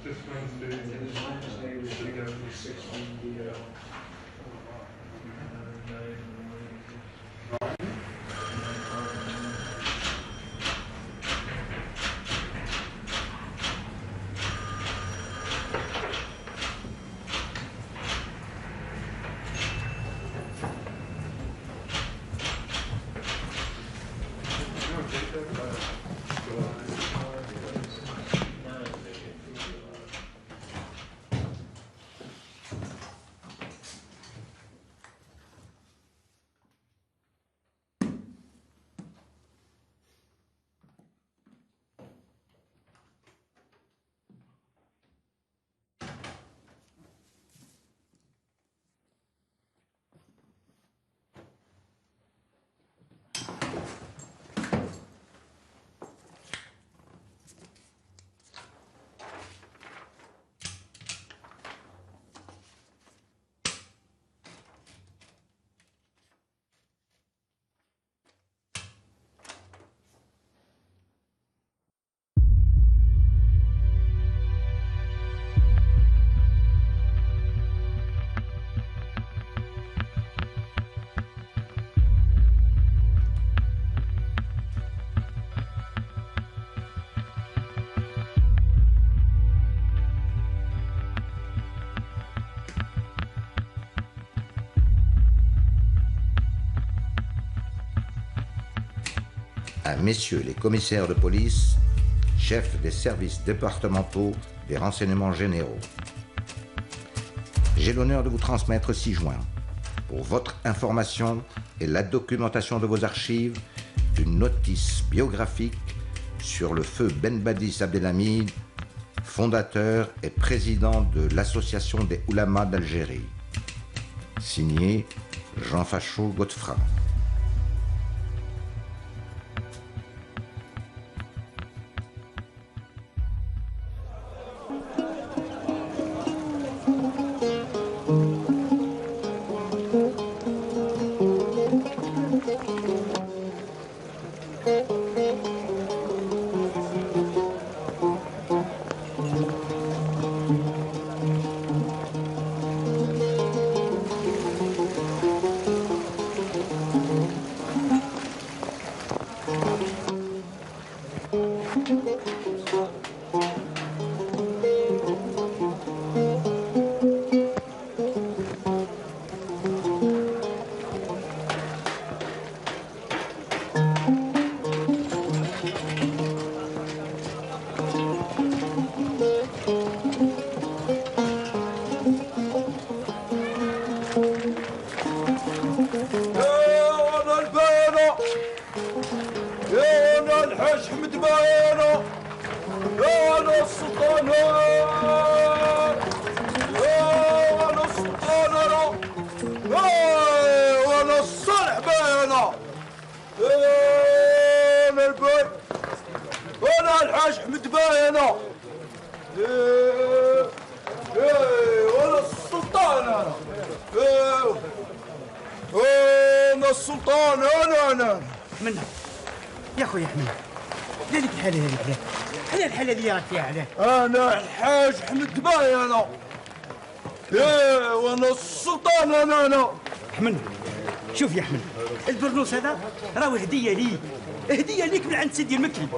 This Wednesday we should go for 16 À messieurs les commissaires de police, chefs des services départementaux des renseignements généraux. J'ai l'honneur de vous transmettre ci-joint, pour votre information et la documentation de vos archives, une notice biographique sur le feu Ben Badis Abdelhamid, fondateur et président de l'Association des Oulamas d'Algérie. Signé Jean Fachot Godefra. أنا الحاج حمد باي أنا. إيه وأنا السلطان أنا. حمد شوف يا حمد، البرنوس هذا راهو هدية ليك، هدية ليك من عند سيدي المكي.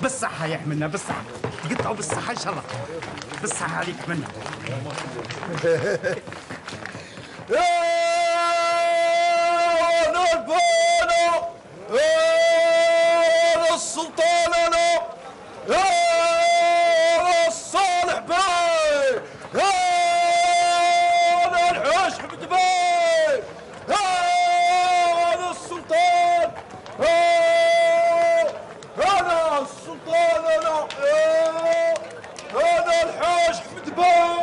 بالصحة يا حمدنا، بالصحة، تقطعوا بالصحة إن شاء الله. بالصحة عليك حمدنا. أنا البانو، أنا السلطان أنا. الصالح باي، أنا الحاج حمد باي، أنا السلطان، أنا السلطان أنا الحاج حمد باي.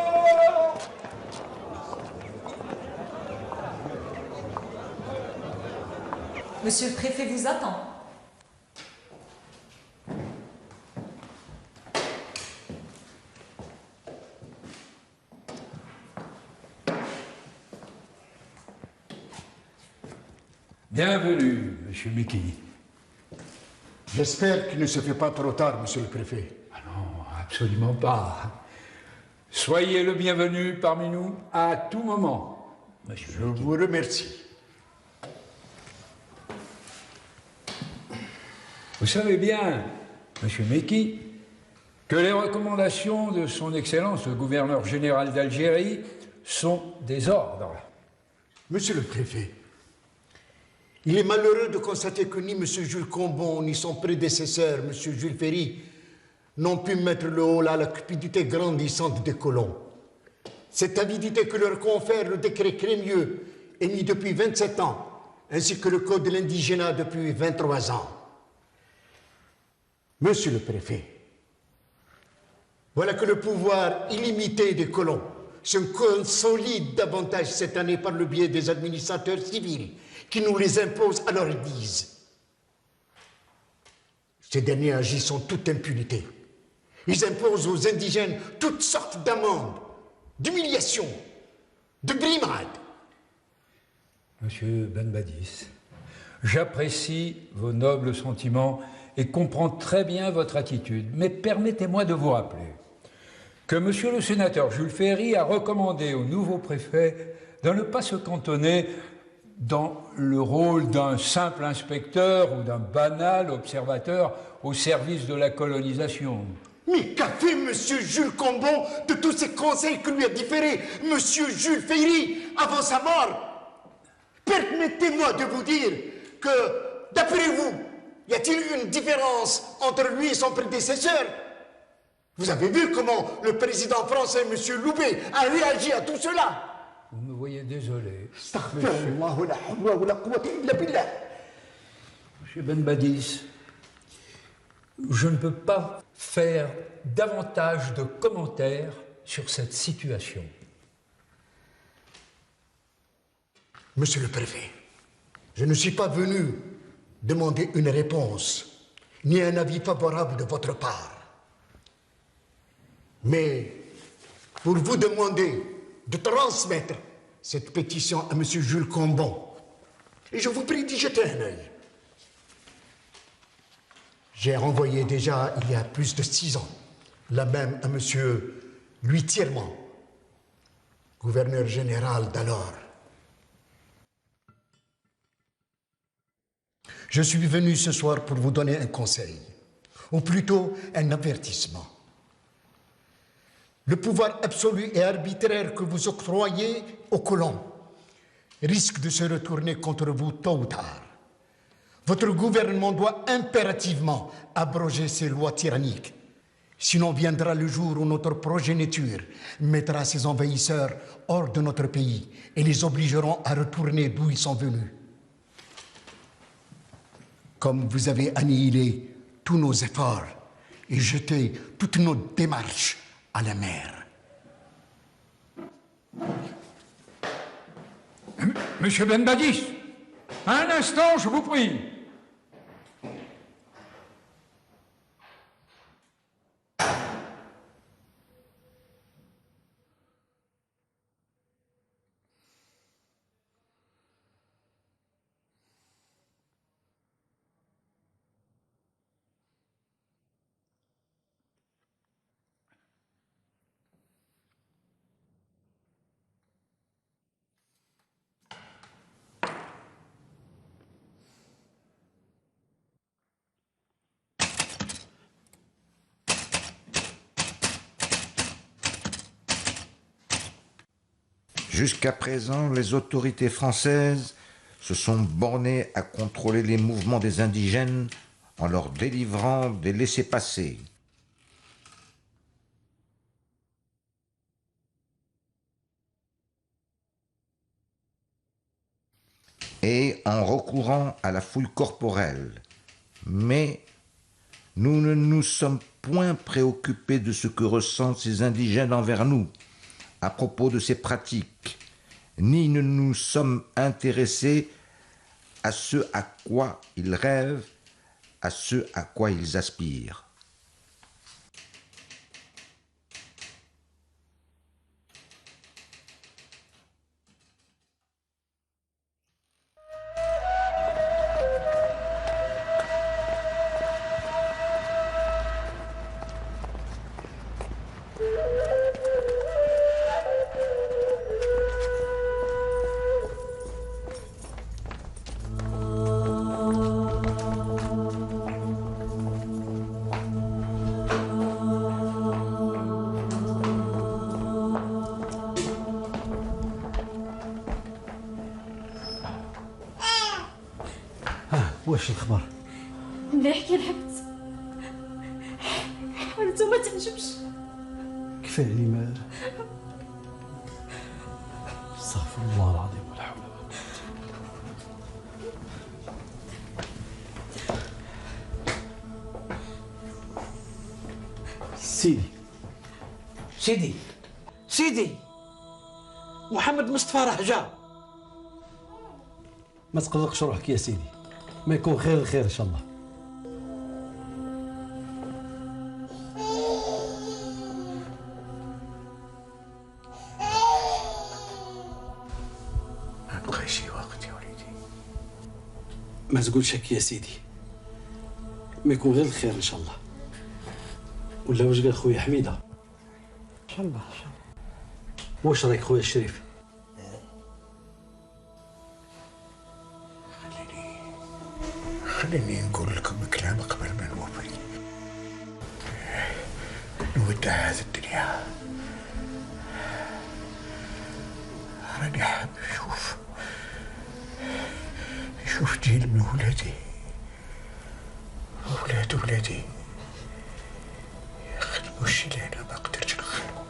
Monsieur le préfet vous attend. Bienvenue, Monsieur Mickey. J'espère qu'il ne se fait pas trop tard, monsieur le préfet. Ah non, absolument pas. Soyez le bienvenu parmi nous à tout moment, Monsieur Je Mickey. vous remercie. Vous savez bien, Monsieur Mickey, que les recommandations de son Excellence le gouverneur général d'Algérie sont des ordres. Monsieur le préfet, il est malheureux de constater que ni monsieur Jules Combon, ni son prédécesseur, monsieur Jules Ferry, n'ont pu mettre le haut à la cupidité grandissante des colons. Cette avidité que leur confère le décret Crémieux, émis depuis 27 ans, ainsi que le code de l'indigénat depuis 23 ans. Monsieur le préfet, voilà que le pouvoir illimité des colons se consolide davantage cette année par le biais des administrateurs civils qui nous les imposent à leur guise. Ces derniers agissent en toute impunité. Ils imposent aux indigènes toutes sortes d'amendes, d'humiliations, de brimades. Monsieur Benbadis, j'apprécie vos nobles sentiments et comprends très bien votre attitude, mais permettez-moi de vous rappeler que monsieur le sénateur Jules Ferry a recommandé au nouveau préfet de ne pas se cantonner dans le rôle d'un simple inspecteur ou d'un banal observateur au service de la colonisation. Mais qu'a fait monsieur Jules Combon de tous ces conseils que lui a différés monsieur Jules Ferry avant sa mort? Permettez-moi de vous dire que, d'après vous, y a-t-il une différence entre lui et son prédécesseur? Vous avez vu comment le président français, monsieur Loubet, a réagi à tout cela? Vous me voyez désolé. Monsieur Benbadis, je ne peux pas faire davantage de commentaires sur cette situation. Monsieur le préfet, je ne suis pas venu demander une réponse, ni un avis favorable de votre part. Mais pour vous demander de transmettre cette pétition à monsieur Jules Combon, et je vous prie d'y jeter un œil. J'ai renvoyé déjà, il y a plus de 6 ans, la même à monsieur Louis Thiermont, gouverneur général d'alors. Je suis venu ce soir pour vous donner un conseil, ou plutôt un avertissement. Le pouvoir absolu et arbitraire que vous octroyez aux colons risque de se retourner contre vous tôt ou tard. Votre gouvernement doit impérativement abroger ces lois tyranniques. Sinon viendra le jour où notre progéniture mettra ces envahisseurs hors de notre pays et les obligeront à retourner d'où ils sont venus. Comme vous avez annihilé tous nos efforts et jeté toutes nos démarches à la mer. Monsieur Benbadis, un instant, je vous prie. Jusqu'à présent, les autorités françaises se sont bornées à contrôler les mouvements des indigènes en leur délivrant des laissez-passer. Et en recourant à la fouille corporelle. Mais nous ne nous sommes point préoccupés de ce que ressentent ces indigènes envers nous à propos de ces pratiques, ni ne nous sommes intéressés à ce à quoi ils rêvent, à ce à quoi ils aspirent. واش الخبر؟ مليح كي لحقت حالته ما تعجبش. كفايه علي ما استغفر الله العظيم ولا حول ولا قوة. سيدي محمد مصطفى راه جا. ما تقلقش روحك يا سيدي، ما يكون خير الخير ان شاء الله. ما بقى شي وقت يا وليدي. ما تقولش هك يا سيدي، ما يكون غير الخير ان شاء الله. ولا واش قال خويا حميده؟ ان شاء الله. واش رايك خويا الشريف؟ خليني نقول لكم كلام قبل ما نوفي. نودع هذه الدنيا. راني حاب نشوف جيل من ولادي، ولادي يخدموا الشي اللي انا ما قدرتش نخدمو.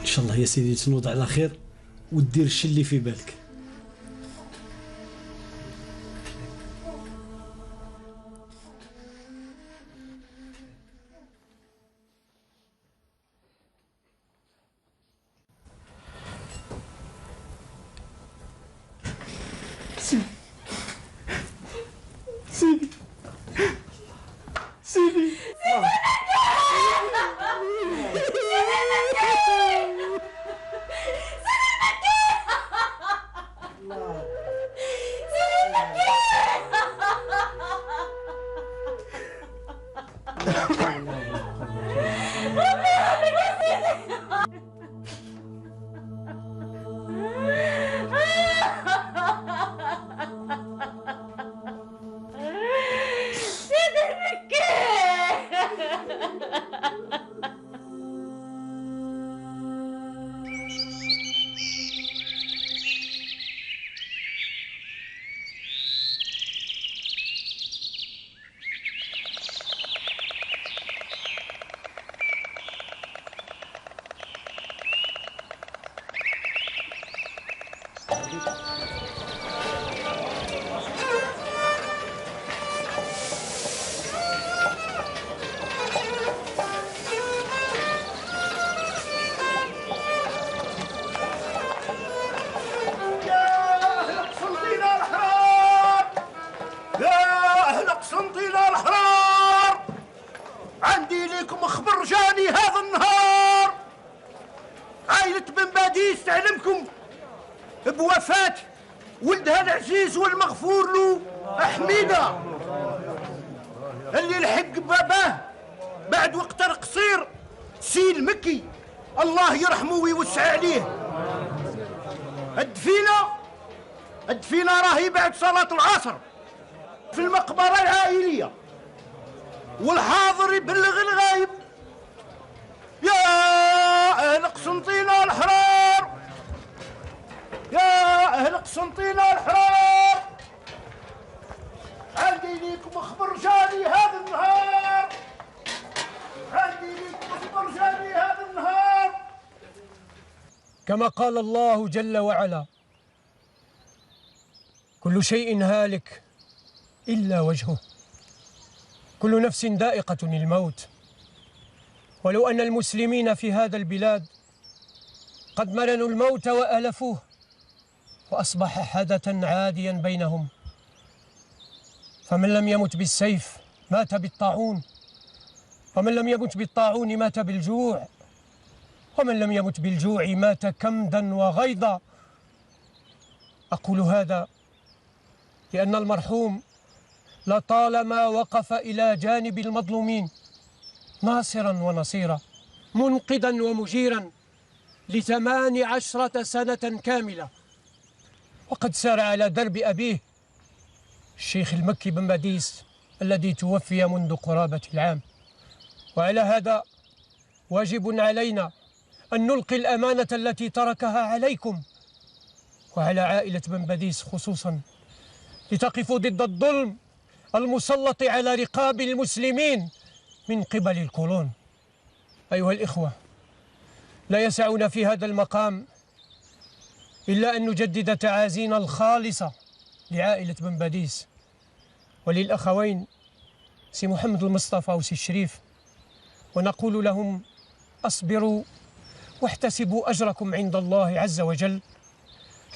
ان شاء الله يا سيدي تنوض على خير ودير الشي اللي في بالك. بوفاة ولدها العزيز والمغفور له حميدة اللي لحق باباه بعد وقت قصير سي المكي الله يرحمه ويوسع عليه. الدفينة راهي بعد صلاة العصر في المقبرة العائلية، والحاضر يبلغ الغايب. يا أهل قسنطينة الحرار، يا أهل قسنطينة الحرار، عندي ليكم خبر جاني هذا النهار، عندي ليكم خبر جاني هذا النهار. كما قال الله جل وعلا: كل شيء هالك إلا وجهه، كل نفس ذائقة الموت. ولو أن المسلمين في هذا البلاد قد ملنوا الموت وألفوه وأصبح حدثا عاديا بينهم، فمن لم يمت بالسيف مات بالطاعون، ومن لم يمت بالطاعون مات بالجوع، ومن لم يمت بالجوع مات كمدا وغيظا. أقول هذا لأن المرحوم لطالما وقف إلى جانب المظلومين ناصرا ونصيرا، منقذا ومجيرا ل18 سنة كاملة، وقد سار على درب أبيه الشيخ المكي بن باديس الذي توفي منذ قرابة العام. وعلى هذا واجب علينا أن نلقي الأمانة التي تركها عليكم وعلى عائلة بن باديس خصوصا، لتقفوا ضد الظلم المسلط على رقاب المسلمين من قبل الكولون. أيها الإخوة، لا يسعنا في هذا المقام إلا أن نجدد تعازينا الخالصة لعائلة بن باديس وللأخوين سي محمد المصطفى وسي الشريف، ونقول لهم أصبروا واحتسبوا أجركم عند الله عز وجل،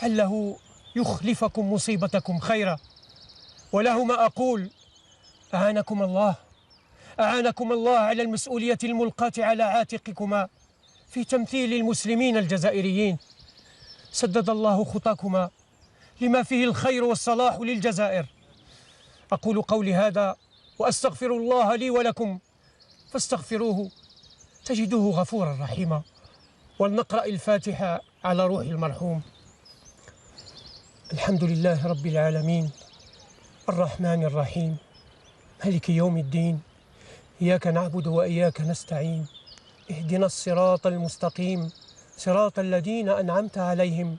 عله يخلفكم مصيبتكم خيرا. ولهما أقول أعانكم الله على المسؤولية الملقاة على عاتقكما في تمثيل المسلمين الجزائريين. سدد الله خطاكما لما فيه الخير والصلاح للجزائر. أقول قولي هذا وأستغفر الله لي ولكم فاستغفروه تجدوه غفورا رحيما. ولنقرأ الفاتحة على روح المرحوم. الحمد لله رب العالمين الرحمن الرحيم مالك يوم الدين، إياك نعبد وإياك نستعين، اهدنا الصراط المستقيم صراط الذين أنعمت عليهم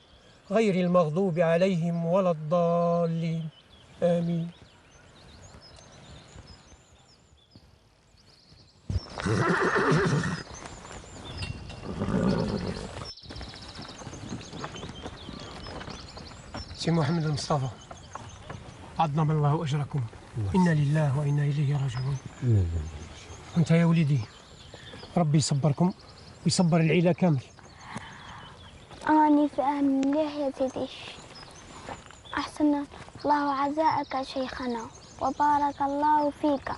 غير المغضوب عليهم ولا الضالين، آمين. سي محمد المصطفى، عظم الله أجركم، إنا لله وإنا إليه راجعون. وأنت يا وليدي ربي يصبركم ويصبر العيلة كامل. أني فاهم مليح يا سيدي، أحسن الله عزاءك شيخنا وبارك الله فيك،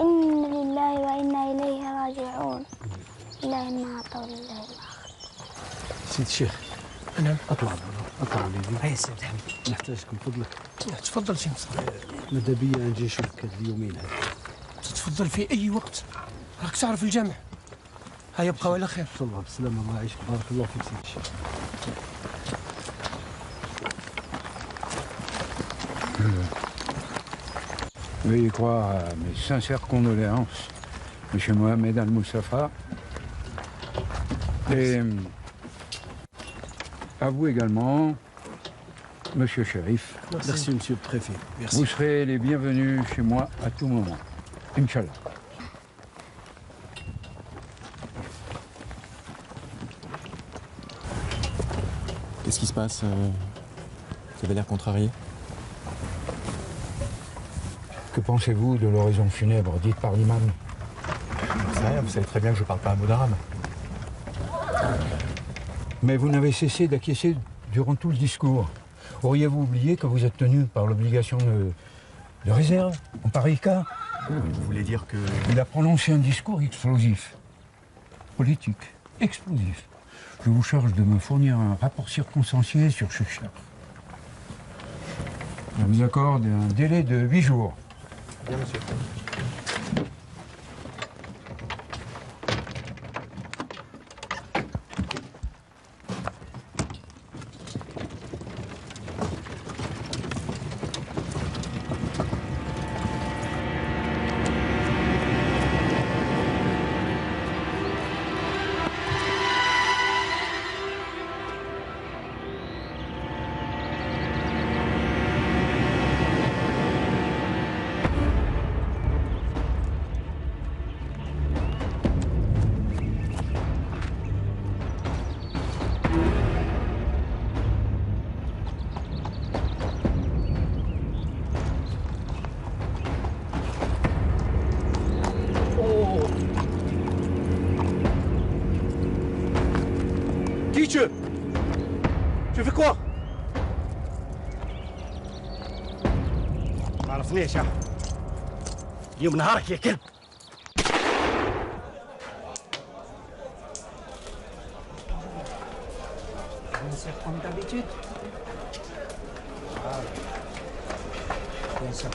إنا لله وإنا إليه راجعون. لله ما أعطى ولله ما أخذ. سيد الشيخ، نعم. اطلع وليدي. هيا سيد حميد، نحتاجكم فضلك. تفضل سي مصطفى. ماذا بيا نجي نشوفك هاد اليومين هذا. تتفضل في أي وقت، راك تعرف الجامع. هيا بقاو على خير. تفضل بالسلامة، الله يعيشك، بارك الله فيك سيد الشيخ. Veuillez croire à mes sincères condoléances, M. Mohamed Al-Moussafa, et à vous également, M. Sherif. Merci, Monsieur le Préfet. Merci. Vous serez les bienvenus chez moi à tout moment, Inch'Allah. Qu'est-ce qui se passe? Vous avez l'air contrarié. Que pensez-vous de l'oraison funèbre dite par l'imam? Vous savez très bien que je ne parle pas un mot d'arabe. Mais vous n'avez cessé d'acquiescer durant tout le discours. Auriez-vous oublié que vous êtes tenu par l'obligation de réserve en pareil cas? Vous voulez dire que... Il a prononcé un discours explosif, politique, explosif. Je vous charge de me fournir un rapport circonstancié sur ce chef. Je vous accorde un délai de 8 jours. Bien, monsieur. Tu fais quoi? ما عرفنيش يا اليوم نهارك يا كلب. Comme d'habitude. Bien sûr,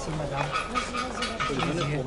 Merci madame. Vas-y,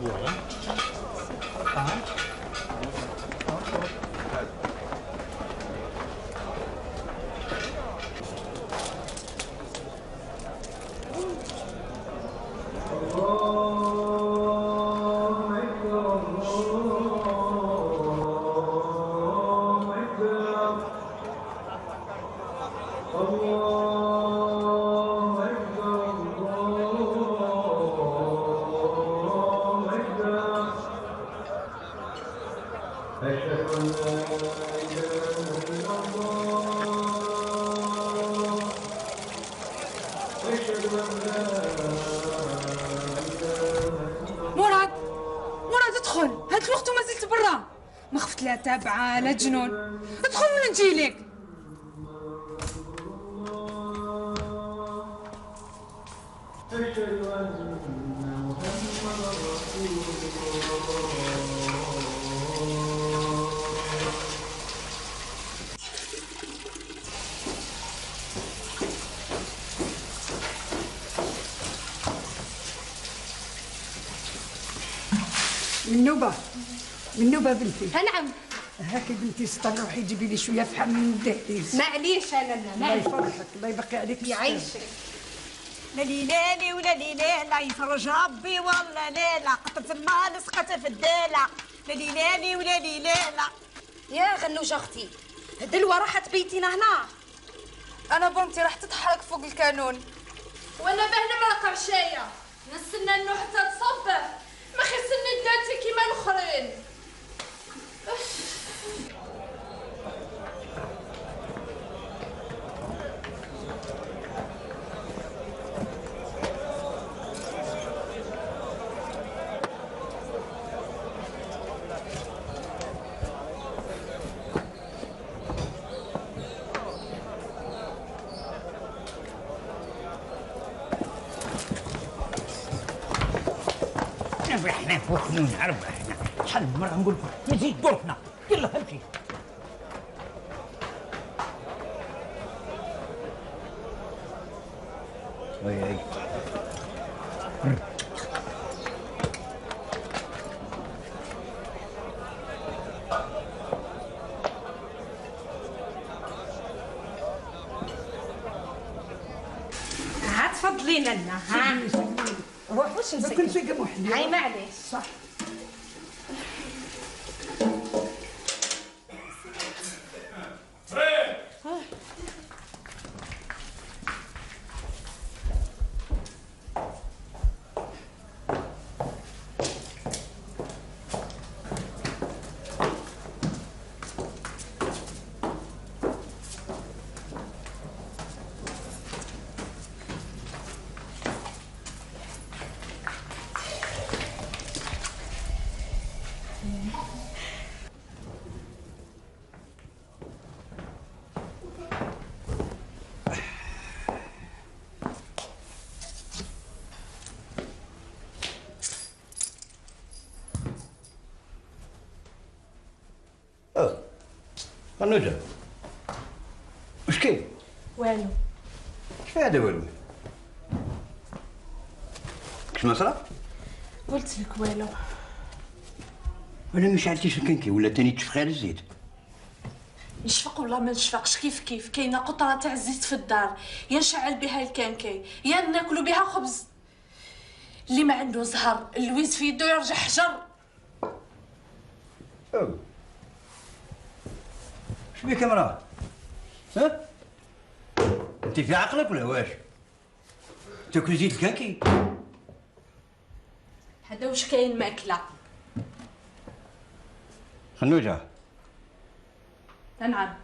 مراد ادخل، هاد الوقت وما زلت برا. ما خفت لا تابعة لا جنون. ادخل ولا نجيلك. من نوبة بنتي. نعم. هاكي بنتي سطر روحي جيبي لي شويه فحم من الدهليز. معليش انا الله يفرحك، الله يبقي عليك. يعيشك. لا ليلاني ولا ليلة يفرج ربي والله ليلة قطت المال سقط في الدالة. لا ليلاني ولا ليلة. يا غنوجة اختي، دلوة راحت بيتنا هنا. انا بنتي راح تتحرك فوق الكانون. وانا بهنا مرقع عشاية نستنى انه حتى تصبح. ما خصني داتي كيما الاخرين. احنا فوقنا ونعرف احنا شحال من مرة نقول لكم يزيد دورنا. يلا امشي. وي ها تفضلي لنا. ها روح واش نسكت؟ كل شيء قموحني. هاي معليش. صح. غنوجة واش كاين؟ والو. كيف هذا والو؟ شنو صرا؟ قلت لك والو. ولا ما شعلتيش الكنكي ولا تاني تشفخ على الزيت؟ نشفق ولا ما نشفقش كيف كاينه قطره تاع الزيت في الدار، يا نشعل بها الكانكاي يا ناكلوا بها خبز. اللي ما عنده زهر اللويز في يدو يرجع حجر. اش بيك يا مراه؟ ها؟ انت في عقلك ولا واش؟ تاكل زيت الكاكي؟ هذا واش كاين ماكله؟ خنوجة نعم.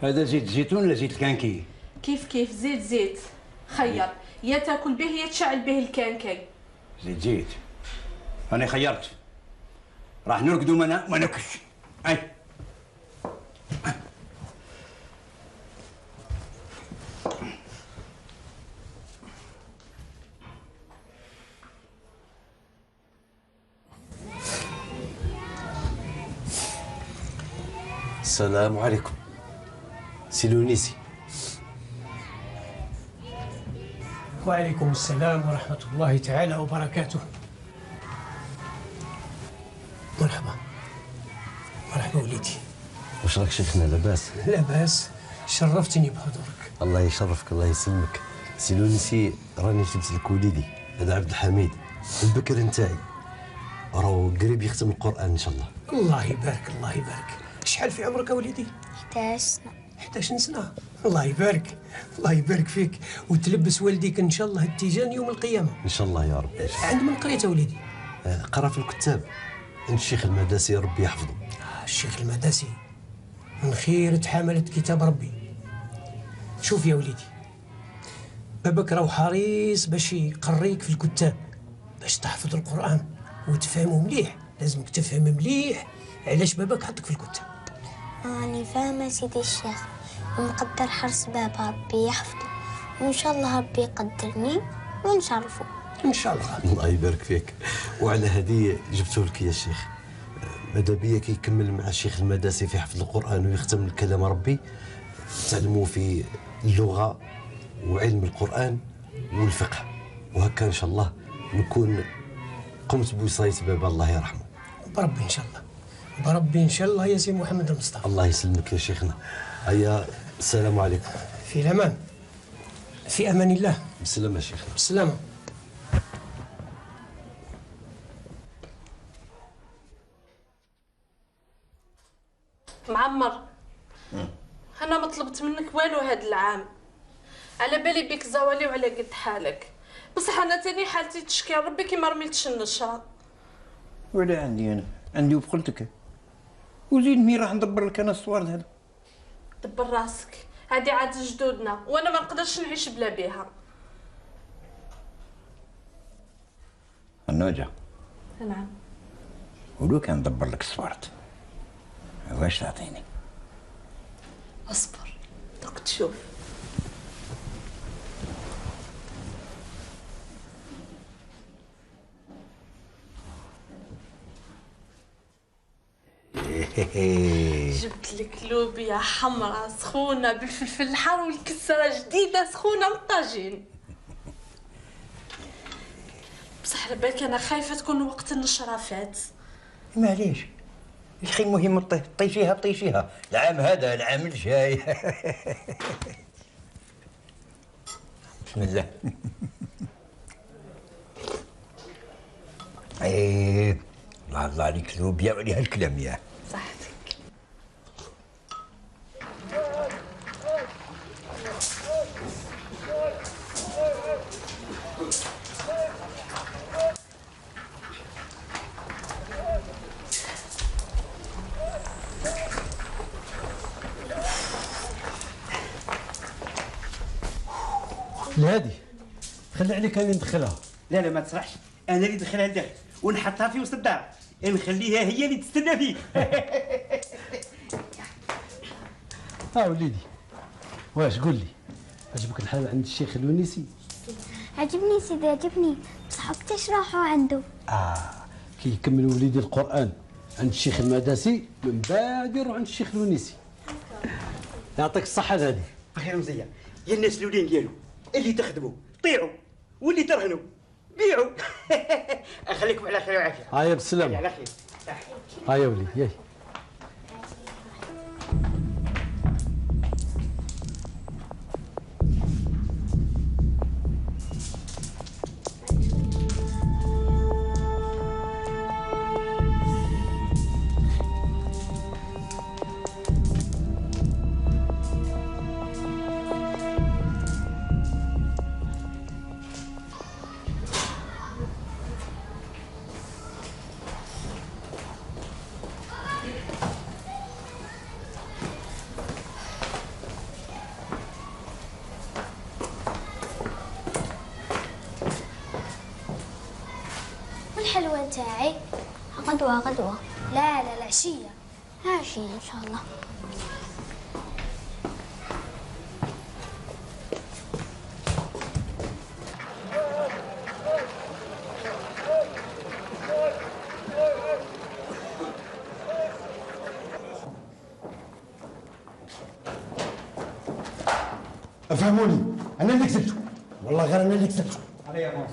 هذا زيت الزيتون ولا زيت الكانكي؟ كيف زيت خير، يا تاكل به يا تشعل به الكانكاي. زيت انا خيرت، راح نرقدوا ما ناكلش. اي السلام عليكم. سي لونيسي. وعليكم السلام ورحمة الله تعالى وبركاته. مرحبا مرحبا وليدي. واش راك شيخنا لاباس؟ لاباس، شرفتني بحضورك. الله يشرفك الله يسلمك. سي لونسي راني جبت لك وليدي هذا عبد الحميد البكر نتاعي، راهو قريب يختم القرآن إن شاء الله. الله يبارك الله يبارك. شحال في عمرك وليدي؟ 11 سنة. 11 سنة، الله يبارك الله يبارك فيك، وتلبس والديك إن شاء الله التيجان يوم القيامة. إن شاء الله يا رب. عند من قريت وليدي؟ قرا في الكتاب عند الشيخ المداسي ربي يحفظه. الشيخ المداسي من خيرة حملة كتاب ربي. شوف يا وليدي، بابك راهو حريص باش يقريك في الكتاب باش تحفظ القرآن وتفهمه مليح. لازمك تفهم مليح علاش بابك حطك في الكتاب. راني فاهمة سيدي الشيخ، ومقدر حرص بابا ربي يحفظه، وإن شاء الله ربي يقدرني ونشرفه. إن شاء الله. الله يبارك فيك. وعلى هذه جبته لك يا شيخ، ماذا بيا كي يكمل مع الشيخ المداسي في حفظ القرآن ويختم كلام ربي، تعلموا في اللغة وعلم القرآن والفقه، وهكا إن شاء الله نكون قمت بوصاية بابا الله يرحمه. بربي إن شاء الله، بربي إن شاء الله يا سي محمد المصطفى. الله يسلمك يا شيخنا. هيا السلام عليكم. في الأمان، في أمان الله. بالسلامة يا شيخنا. بالسلامة. معمر، أنا ما طلبت منك والو هاد العام، على بالي بيك زوالي وعلى قد حالك، بصح أنا تاني حالتي تشكي ربي كي ما رميتش النشرة. ولا عندي أنا، عندي وبقلتك وزيد مين راح ندبر لك أنا الصوارد هذا؟ دبر راسك، هادي عاد جدودنا وأنا ما نقدرش نعيش بلا بيها. النوجة، نعم. ولو كان ندبر لك الصوارد واش تعطيني؟ اصبر دوك تشوف. جبت لك لوبيا حمراء سخونه بالفلفل الحار والكسره جديده سخونه من الطاجين. بصح على بالك انا خايفه تكون وقت النشره فات. معليش يا اخي، المهم طيشيها بطيشيها، العام هذا العام الجاي. بسم الله. ايه الله عليك لوبيا وعليها الكلام يا صحتك. لهادي خلي عليك انا ندخلها. لا لا ما تسرحش، انا اللي ندخلها لداخل ونحطها في وسط الدار، نخليها هي اللي تستنى فيك. وليدي واش قول لي، عجبك الحال عند الشيخ الونيسي؟ عجبني سيدي عجبني، بصح وقتاش راحوا عنده؟ كي يكمل وليدي القرآن عند الشيخ المداسي من بعد يروح عند الشيخ الونيسي. يعطيك الصحة هذه. بخير مزيان يا الناس الاولين ديالو، اللي تخدموا طيعوا واللي ترهنوا بيعوا. اخليكم على خير وعافيه. هيا بالسلامة. على خير. هيا وليدي ياي. والحلوى نتاعي غدوة غدوة. لا لا العشية، عشية إن شاء الله. افهموني، انا اللي كسبته. والله غير انا اللي كسبت. Allez, avance.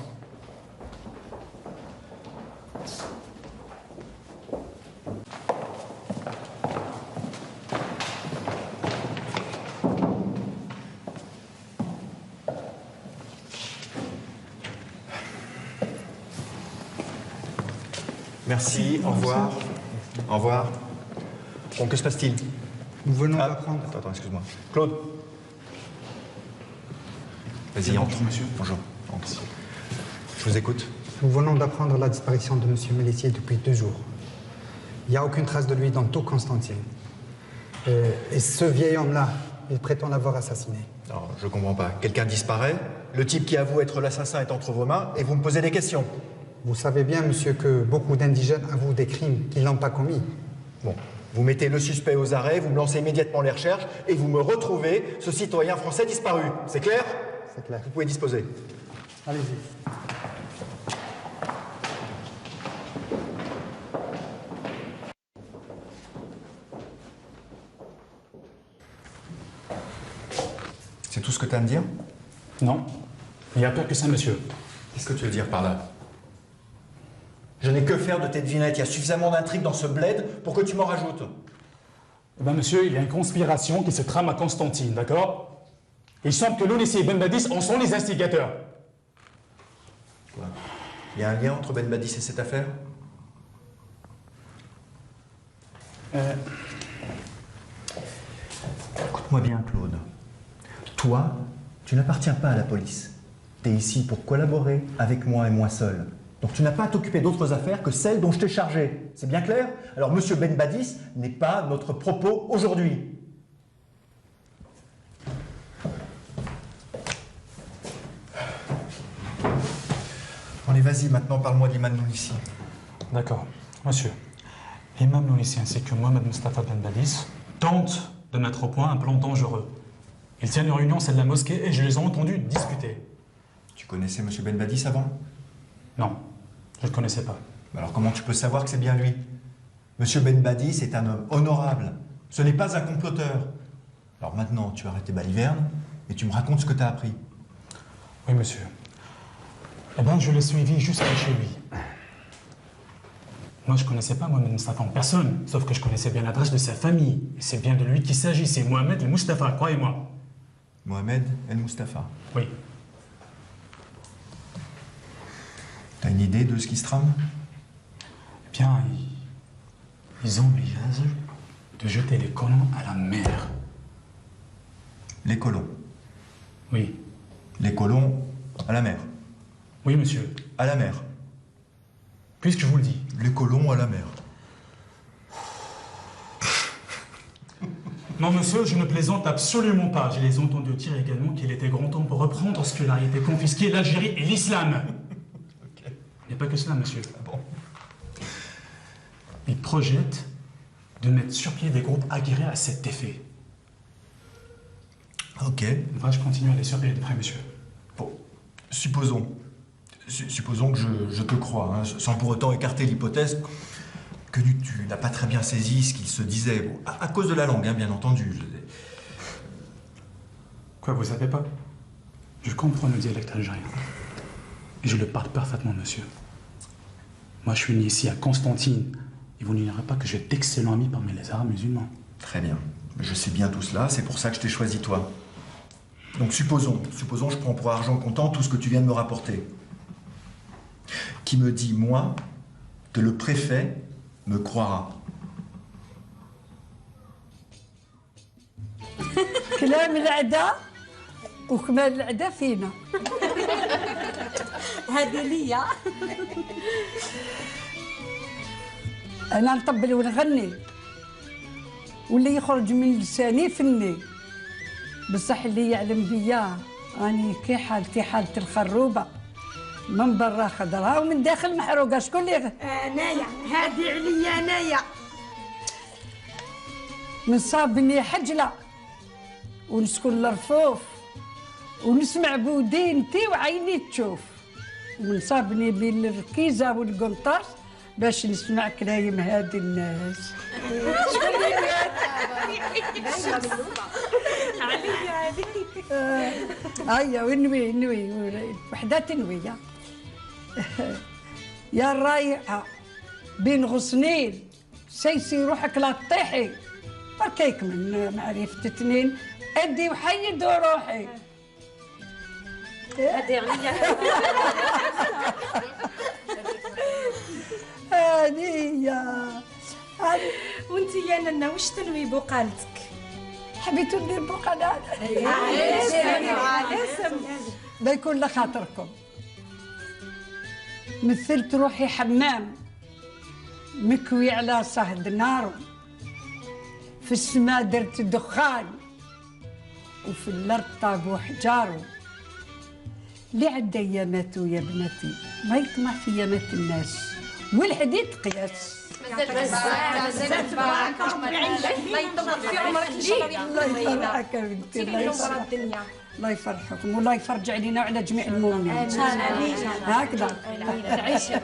Merci, au revoir. Au revoir. Bon, que se passe-t-il? Nous venons d'apprendre. Attends, excuse-moi. Claude. Vas-y, entre. Monsieur. Bonjour. Entre. Je vous écoute. Nous venons d'apprendre la disparition de M. Mélissier depuis 2 jours. Il n'y a aucune trace de lui dans tout Constantine. Et ce vieil homme-là, il prétend l'avoir assassiné. Alors, je comprends pas. Quelqu'un disparaît, le type qui avoue être l'assassin est entre vos mains, et vous me posez des questions. Vous savez bien, monsieur, que beaucoup d'indigènes avouent des crimes qu'ils n'ont pas commis. Bon, vous mettez le suspect aux arrêts, vous me lancez immédiatement les recherches, et vous me retrouvez ce citoyen français disparu. C'est clair? C'est clair. Vous pouvez disposer. Allez-y. C'est tout ce que tu as à me dire? Non. Il y a pire que ça, monsieur. Qu'est-ce que tu veux dire par là? Je n'ai que faire de tes devinettes. Il y a suffisamment d'intrigues dans ce bled pour que tu m'en rajoutes. Eh bien, monsieur, il y a une conspiration qui se trame à Constantine, d'accord? Il semble que l'Onessi et Ben Badis en sont les instigateurs. Quoi? Il y a un lien entre Ben Badis et cette affaire? Écoute-moi bien, Claude. Toi, tu n'appartiens pas à la police. Tu es ici pour collaborer avec moi et moi seul. Donc tu n'as pas à t'occuper d'autres affaires que celles dont je t'ai chargé. C'est bien clair? Alors Monsieur Ben Badis n'est pas notre propos aujourd'hui. Allez, vas-y, maintenant parle-moi d'Imam Nounissi. D'accord. Monsieur, l'imam Nounissi ainsi que Mohamed Mustafa Ben Badis tentent de mettre au point un plan dangereux. Ils tiennent une réunion, celle de la mosquée, et je les ai entendus discuter. Tu connaissais Monsieur Ben Badis avant? Non, je ne le connaissais pas. Alors comment tu peux savoir que c'est bien lui? Monsieur Ben Badis est un homme honorable. Ce n'est pas un comploteur. Alors maintenant, tu arrêtes tes balivernes et tu me racontes ce que tu as appris. Oui, monsieur. Eh bien, je l'ai suivi jusqu'à chez lui. Moi, je ne connaissais pas Mohamed Mustafa en personne, sauf que je connaissais bien l'adresse de sa famille. Et c'est bien de lui qu'il s'agit, c'est Mohamed El Mustafa, croyez-moi. Mohamed El Mustafa. Oui. T'as une idée de ce qui se trame? Eh bien, ils envisagent de jeter les colons à la mer. Les colons? Oui. Les colons à la mer? Oui, monsieur. À la mer? Puisque je vous le dis. Les colons à la mer. Non, monsieur, je ne plaisante absolument pas. Je les ai entendus dire également qu'il était grand temps pour reprendre ce que a été confisqué, l'Algérie et l'islam. Il n'y a pas que cela, monsieur. Ah bon? Ils projettent de mettre sur pied des groupes aguerris à cet effet. Ok. Je continue à les surveiller de près, monsieur. Bon, supposons que je te crois, hein, sans pour autant écarter l'hypothèse que tu n'as pas très bien saisi ce qu'il se disait. Bon, à cause de la langue, hein, bien entendu. Quoi, vous savez pas? Je comprends le dialecte algérien. Et je le parle parfaitement, monsieur. Moi, je suis né ici à Constantine. Et vous n'ignorez pas que j'ai d'excellents amis parmi les Arabes musulmans. Très bien. Je sais bien tout cela, c'est pour ça que je t'ai choisi toi. Donc supposons, je prends pour argent comptant tout ce que tu viens de me rapporter. Qui me dit, moi, que le préfet me croira. كلام العدا وكمال العدا فينا. هذه ليا. انا نطبل ونغني واللي يخرج من لساني فني بصح اللي يعلم بيا راني كي حالتي حالة الخروبة من برا خضرا ومن داخل محروقة. شكون اللي انايا هذه عليا انايا نصابني حجلة ونسكن الرفوف ونسمع بودينتي وعيني تشوف ونصابني بين الركيزة والقنطاس باش نسمع كلايم هاد الناس. عليا هذيك هيا ونوي وحده تنويه. يا الرايعه بين غصنين سيسي روحك لا تطيحي بركيك من معرفه اثنين ادي وحيد روحي. هذه عليا هذه وانت يا ننا واش تنوي بقالتك؟ حبيتوا ندير بقالات لا يكون لخاطركم. مثلت روحي حمام مكوي على صهد نار، في السماء درت دخان وفي الارض طابوا حجار. اللي عدى ياماتو يا بناتي ما يطمع في يامات الناس والحديد قياس. مازال تبارك ربي يعيشك الله يطول في عمرك ان شاء الله. الله يفرحك يا بنتي الله يفرحك الله يفرحكم والله يفرج علينا وعلى جميع المؤمنين. امين هكذا تعيشي